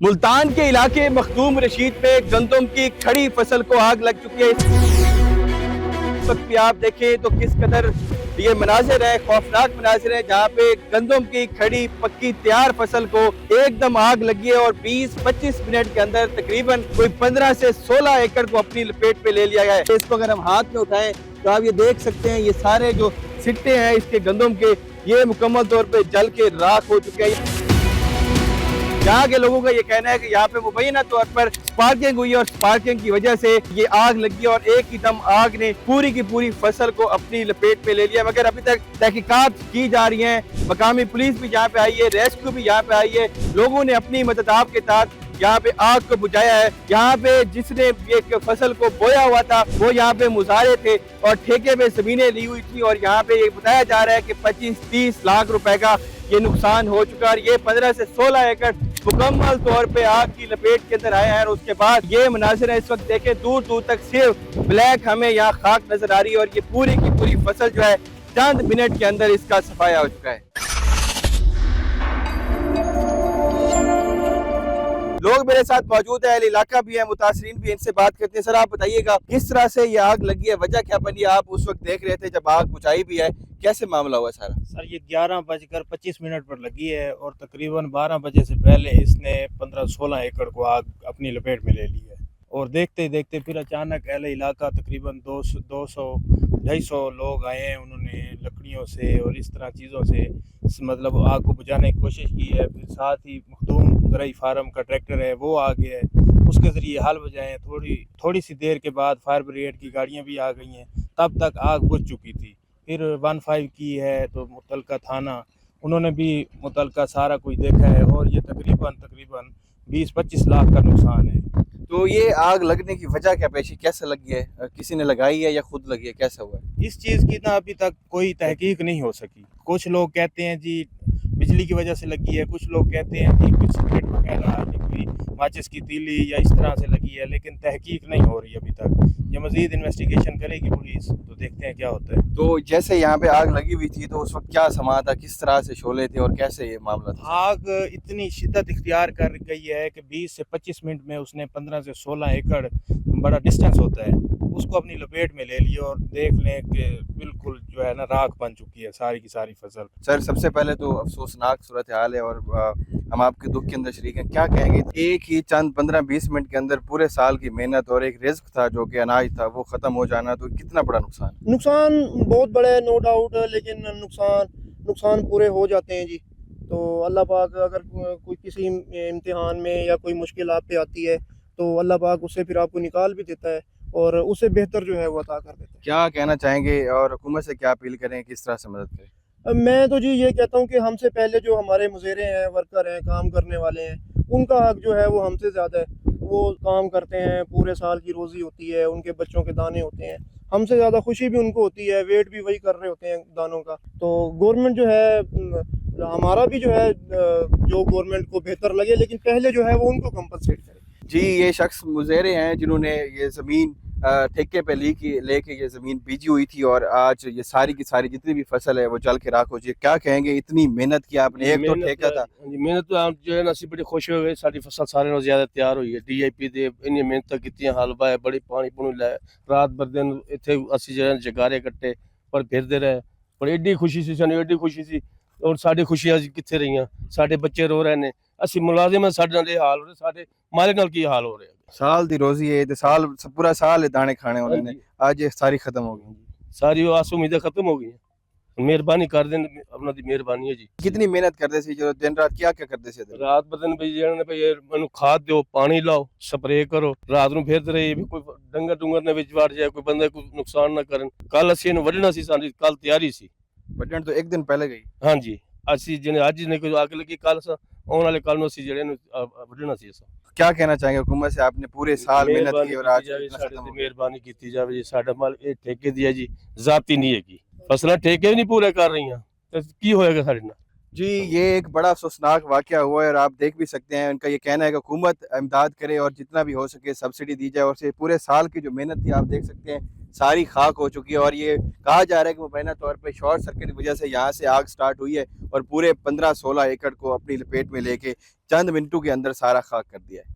मुल्तान के इलाके मखदूम रशीद पे गंदम की खड़ी फसल को आग लग चुकी है। इस वक्त भी आप देखें तो किस कदर ये मनाजिर है, खौफनाक मनाजिर है, जहाँ पे गंदम की खड़ी पक्की तैयार फसल को एकदम आग लगी है और 20-25 मिनट के अंदर तकरीबन कोई 15 से 16 एकड़ को अपनी लपेट पे ले लिया गया है। इसको अगर हम हाथ में उठाएं तो आप ये देख सकते हैं, ये सारे जो सिट्टे हैं इसके गंदम के, ये मुकम्मल तौर पे जल के राख हो चुके हैं। यहाँ के लोगों का ये कहना है कि यहाँ पे मुबैना तौर पर स्पार्किंग हुई और स्पार्किंग की वजह से ये आग लगी और एक ही दम आग ने पूरी की पूरी फसल को अपनी लपेट में ले लिया। मगर अभी तक तहकीकात की जा रही हैं, मकामी पुलिस भी यहाँ पे आई है, रेस्क्यू भी यहाँ पे आई है, लोगों ने अपनी मदद आपके साथ यहाँ पे आग को बुझाया है। यहाँ पे जिसने ये फसल को बोया हुआ था वो यहाँ पे मुजारे थे और ठेके में जमीनें ली हुई थी और यहाँ पे ये बताया जा रहा है कि 25-30 लाख रुपए का ये नुकसान हो चुका है और ये 15 से 16 एकड़ मुकम्मल तौर पे आग की लपेट के अंदर आया है। और उसके बाद ये मनाजिर है, इस वक्त देखें दूर दूर तक सिर्फ ब्लैक हमें यहाँ खाक नजर आ रही है और ये पूरी की पूरी फसल जो है चंद मिनट के अंदर इसका सफाया हो चुका है। लोग मेरे साथ मौजूद है, इलाका भी है, मुतासरीन भी, इनसे बात करते हैं। सर आप बताइएगा किस तरह से ये आग लगी है, वजह क्या बनी? आप उस वक्त देख रहे थे जब आग बुझाई भी है, कैसे मामला हुआ सारा? सर ये 11:25 पर लगी है और तकरीबन 12 बजे से पहले इसने 15-16 एकड़ को आग अपनी लपेट में ले ली है। और देखते ही देखते फिर अचानक अहले इलाका तकरीबन 200-250 लोग आए हैं। उन्होंने लकड़ियों से और इस तरह चीज़ों से मतलब आग को बुझाने की कोशिश की है। फिर साथ ही मखदूम ज़राई फार्म का ट्रैक्टर है वो आ गया है, उसके ज़रिए हाल बजाएँ। थोड़ी सी देर के बाद फायर ब्रिगेड की गाड़ियाँ भी आ गई हैं, तब तक आग बुझ चुकी थी। फिर 15 की है तो मुतलका थाना, उन्होंने भी मुतलका सारा कुछ देखा है और ये तकरीबन 20-25 लाख का नुकसान है। तो ये आग लगने की वजह क्या पेशी, कैसे लगी है? किसी ने लगाई है या खुद लगी है, कैसा हुआ है? इस चीज़ की ना अभी तक कोई तहकीक नहीं हो सकी। कुछ लोग कहते हैं जी बिजली की वजह से लगी है, कुछ लोग कहते हैं जी कोई सिगरेट वगैरह या कोई माचिस की तीली या इस तरह से लगी है, लेकिन तहकीक नहीं हो रही अभी तक। ये मज़ीद इन्वेस्टिगेशन करेगी पुलिस, तो देखते हैं क्या होता है। तो जैसे यहाँ पे आग लगी हुई थी तो उस वक्त क्या समा था, किस तरह से शोले थे और कैसे ये मामला था? आग इतनी शिद्दत इख्तियार कर गई है कि 20 से 25 मिनट में उसने 15 से 16 एकड़, बड़ा डिस्टेंस होता है, उसको अपनी लपेट में ले लिया और देख लें कि बिल्कुल जो है ना राख बन चुकी है सारी की सारी फसल। सर सबसे पहले तो अफसोसनाक सूरत हाल है और हम आपके दुख के अंदर शरीक हैं। क्या कहेंगे, एक ही चंद 15-20 मिनट के अंदर पूरे साल की मेहनत और एक रिस्क था जो कि अनाज था वो ख़त्म हो जाना, तो कितना बड़ा नुकसान बहुत बड़ा है, नो डाउट, लेकिन नुकसान पूरे हो जाते हैं जी। तो अल्लाह पाक अगर कोई किसी इम्तिहान में या कोई मुश्किल आप पे आती है तो अल्लाह पाक उससे फिर आपको निकाल भी देता है और उससे बेहतर जो है वो अता कर देता है। क्या कहना चाहेंगे और हुकूमत से क्या अपील करें, किस तरह से मदद करें? मैं तो जी ये कहता हूँ कि हमसे पहले जो हमारे मुज़ेरे हैं, वर्कर हैं, काम करने वाले हैं, उनका हक जो है वो हमसे ज़्यादा है। वो काम करते हैं, पूरे साल की रोज़ी होती है, उनके बच्चों के दाने होते हैं, हमसे ज़्यादा खुशी भी उनको होती है, वेट भी वही कर रहे होते हैं दानों का। तो गवर्नमेंट जो है, हमारा भी जो है जो गवर्नमेंट को बेहतर लगे, लेकिन पहले जो है वो उनको कंपनसेट करे। जी, ये शख्स मुज़ेरे हैं जिन्होंने ये ज़मीन ठेके पे लेके ये ज़मीन बीजी हुई थी और आज ये सारी की सारी जितनी भी फसल है वो जल के राख हो चुकी है। क्या कहेंगे, इतनी मेहनत की आपने, एक तो ठेका था। मेहनत तो आप जो है ना ਅਸੀਂ बड़ी खुश हो गए, सारी फसल सारे नालों ज़्यादा तैयार हुई है। DIP ਦੇ ਇੰਨੀ ਮਿਹਨਤਾਂ ਕੀਤੀਆਂ, ਹਲ ਵਾਏ, ਬੜੀ ਪਾਣੀ ਪੂਣੀ ਲਾਇਆ, ਰਾਤ ਭਰ ਦਿਨ ਇੱਥੇ ਅਸੀਂ ਜਿਹੜੇ ਜਗਾਰੇ ਕੱਟੇ ਪਰ ਫਿਰਦੇ ਰਹੇ। ਪਰ ਐਡੀ ਖੁਸ਼ੀ ਸੀ ਸਾਨੂੰ, ਐਡੀ ਖੁਸ਼ੀ ਸੀ ਔਰ ਸਾਡੀ ਖੁਸ਼ੀਆਂ ਕਿੱਥੇ ਰਹੀਆਂ? ਸਾਡੇ ਬੱਚੇ ਰੋ ਰਹੇ ਨੇ, ਅਸੀਂ ਮੁਲਾਜ਼ਮ ਹਾਂ, ਸਾਡੇ ਨਾਲ ਇਹ ਹਾਲ ਹੋ ਰਿਹਾ, ਸਾਡੇ ਮਾਲਕ ਨਾਲ ਕੀ ਹਾਲ ਹੋ ਰਿਹਾ? साल दी रोजी है ते साल पूरा साल दाने खाने उन्होंने, आज ये सारी खत्म हो गई। सारी आस उम्मीदें खत्म हो गई हैं। मेहरबानी कर दें, अपना दी मेहरबानी है जी। कितनी मेहनत करते थे जो दिन रात, क्या क्या करते थे? ਰਾਤ ਬਦਨ ਵੀ ਜਿਹਨਾਂ ਨੇ ਇਹਨੂੰ ਖਾਦ ਦਿਓ, ਪਾਣੀ ਲਾਓ, ਸਪਰੇਅ ਕਰੋ, ਰਾਤ ਨੂੰ ਫਿਰਦੇ ਰਹੇ ਵੀ ਕੋਈ ਡੰਗਰ ਡੁੰਗਰ ਨੇ ਵਿੱਚ ਵੜ ਜਾਏ, ਕੋਈ ਬੰਦਾ ਕੋਈ ਨੁਕਸਾਨ ਨਾ ਕਰਨ। ਕੱਲ ਅਸੀਂ ਇਹਨੂੰ ਵੱਢਣਾ ਸੀ, ਸਾਡੀ ਕੱਲ ਤਿਆਰੀ ਸੀ ਵੱਢਣ ਤੋਂ ਇੱਕ ਦਿਨ ਪਹਿਲੇ ਗਈ। ਹਾਂਜੀ, ਅਸੀਂ ਜਿਹਨੇ ਅੱਜ ਨੇ ਕੋਈ ਅੱਗ ਲੱਗੀ, ਕੱਲ ਆਉਣ ਵਾਲੇ ਕੱਲ ਨੂੰ ਅਸੀਂ ਜਿਹੜੇ ਨੂੰ ਵੱਢਣਾ ਸੀ। ਅਸਾਂ क्या कहना चाहेंगे हुकूमत से, आपने पूरे साल मेहनत की और आज ਮਿਹਰਬਾਨੀ ਕੀਤੀ ਜਾਵੇ ਜੀ। ਸਾਡਾ ਮਾਲ ਇਹ ਠੇਕੇ ਦੀ ਹੈ ਜੀ, ਜ਼ਾਤੀ ਨਹੀਂ ਹੈਗੀ। ਫਸਲਾਂ ਠੇਕੇ ਵੀ ਨਹੀਂ ਪੂਰੇ ਕਰ ਰਹੀਆਂ ਤੇ ਕੀ ਹੋਏਗਾ ਸਾਡੇ ਨਾਲ? जी, ये एक बड़ा अफसोसनाक वाक़या हुआ है और आप देख भी सकते हैं, उनका ये कहना है कि हुकूमत इमदाद करे और जितना भी हो सके सब्सिडी दी जाए, और से पूरे साल की जो मेहनत थी आप देख सकते हैं सारी खाक हो चुकी है। और ये कहा जा रहा है कि मुबैना तौर पे शॉर्ट सर्किट की वजह से यहाँ से आग स्टार्ट हुई है और पूरे 15-16 एकड़ को अपनी लपेट में लेके चंद मिनटों के अंदर सारा खाक कर दिया है।